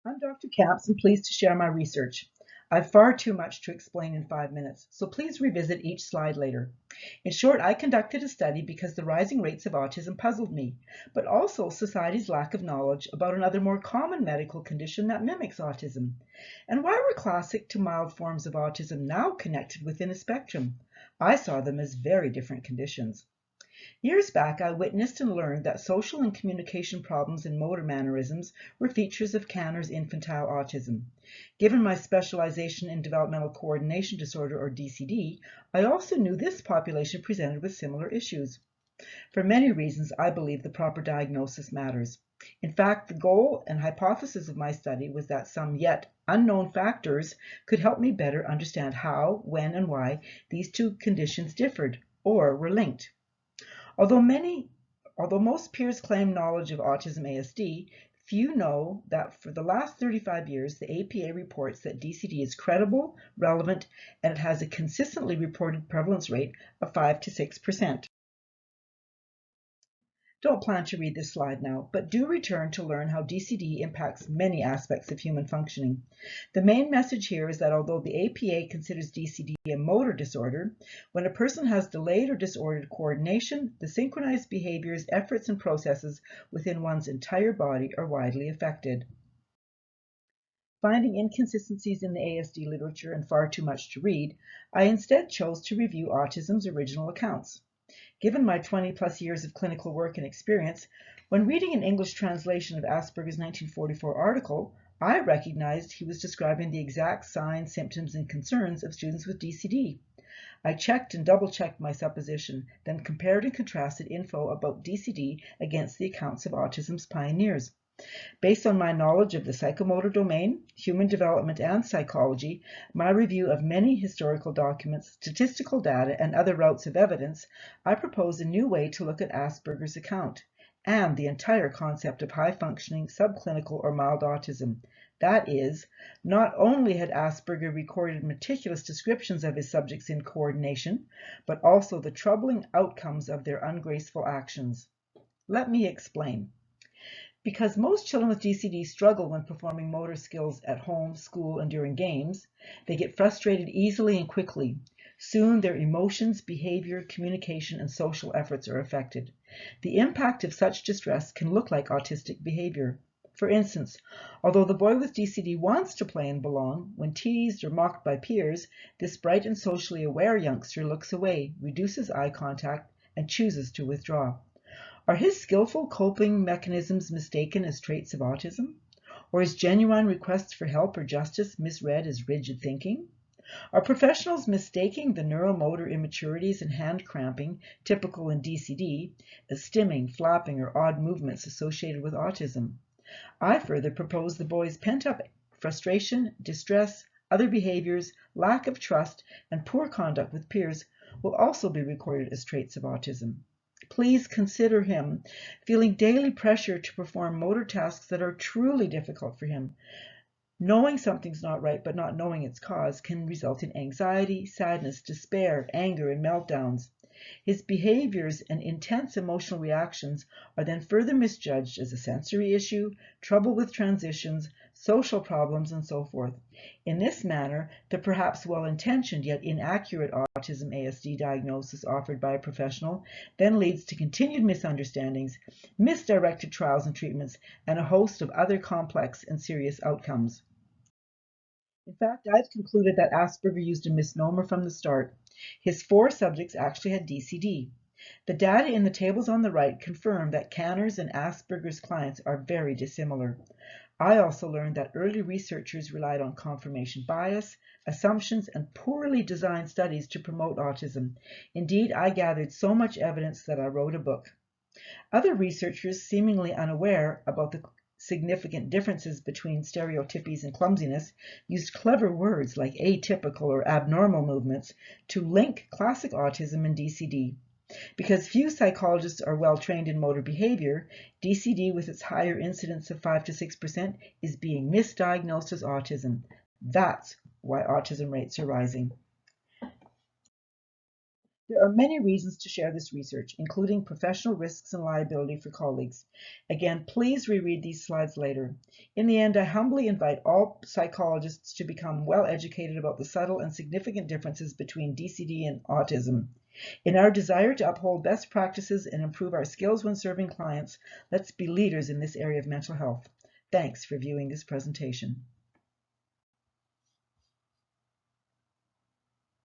I'm Dr. Kamps and pleased to share my research. I've far too much to explain in 5 minutes, so please revisit each slide later. In short, I conducted a study because the rising rates of autism puzzled me, but also society's lack of knowledge about another more common medical condition that mimics autism. And why were classic to mild forms of autism now connected within a spectrum? I saw them as very different conditions. Years back, I witnessed and learned that social and communication problems and motor mannerisms were features of Kanner's infantile autism. Given my specialization in developmental coordination disorder, or DCD, I also knew this population presented with similar issues. For many reasons, I believe the proper diagnosis matters. In fact, the goal and hypothesis of my study was that some yet unknown factors could help me better understand how, when, and why these two conditions differed or were linked. Although most peers claim knowledge of autism ASD, few know that for the last 35 years, the APA reports that DCD is credible, relevant, and it has a consistently reported prevalence rate of 5 to 6%. Don't plan to read this slide now, but do return to learn how DCD impacts many aspects of human functioning. The main message here is that although the APA considers DCD a motor disorder, when a person has delayed or disordered coordination, the synchronized behaviors, efforts, and processes within one's entire body are widely affected. Finding inconsistencies in the ASD literature and far too much to read, I instead chose to review Autism's original accounts. Given my 20-plus years of clinical work and experience, when reading an English translation of Asperger's 1944 article, I recognized he was describing the exact signs, symptoms, and concerns of students with DCD. I checked and double-checked my supposition, then compared and contrasted info about DCD against the accounts of autism's pioneers. Based on my knowledge of the psychomotor domain, human development, and psychology, my review of many historical documents, statistical data, and other routes of evidence, I propose a new way to look at Asperger's account and the entire concept of high-functioning, subclinical, or mild autism. That is, not only had Asperger recorded meticulous descriptions of his subjects in coordination, but also the troubling outcomes of their ungraceful actions. Let me explain. Because most children with DCD struggle when performing motor skills at home, school, and during games, they get frustrated easily and quickly. Soon their emotions, behavior, communication, and social efforts are affected. The impact of such distress can look like autistic behavior. For instance, although the boy with DCD wants to play and belong, when teased or mocked by peers, this bright and socially aware youngster looks away, reduces eye contact, and chooses to withdraw. Are his skillful coping mechanisms mistaken as traits of autism? Or his genuine requests for help or justice misread as rigid thinking? Are professionals mistaking the neuromotor immaturities and hand cramping typical in DCD as stimming, flapping, or odd movements associated with autism? I further propose the boy's pent-up frustration, distress, other behaviors, lack of trust, and poor conduct with peers will also be recorded as traits of autism. Please consider him feeling daily pressure to perform motor tasks that are truly difficult for him. Knowing something's not right but not knowing its cause can result in anxiety, sadness, despair, anger, and meltdowns. His behaviors and intense emotional reactions are then further misjudged as a sensory issue, trouble with transitions, social problems, and so forth. In this manner, the perhaps well-intentioned yet inaccurate autism ASD diagnosis offered by a professional then leads to continued misunderstandings, misdirected trials and treatments, and a host of other complex and serious outcomes. In fact, I've concluded that Asperger used a misnomer from the start. His 4 subjects actually had DCD. The data in the tables on the right confirm that Kanner's and Asperger's clients are very dissimilar. I also learned that early researchers relied on confirmation bias, assumptions, and poorly designed studies to promote autism. Indeed, I gathered so much evidence that I wrote a book. Other researchers, seemingly unaware about the significant differences between stereotypies and clumsiness, used clever words like atypical or abnormal movements to link classic autism and DCD. Because few psychologists are well trained in motor behavior, DCD with its higher incidence of 5 to 6% is being misdiagnosed as autism. That's why autism rates are rising. There are many reasons to share this research, including professional risks and liability for colleagues. Again, please reread these slides later. In the end, I humbly invite all psychologists to become well educated about the subtle and significant differences between DCD and autism. In our desire to uphold best practices and improve our skills when serving clients, let's be leaders in this area of mental health. Thanks for viewing this presentation.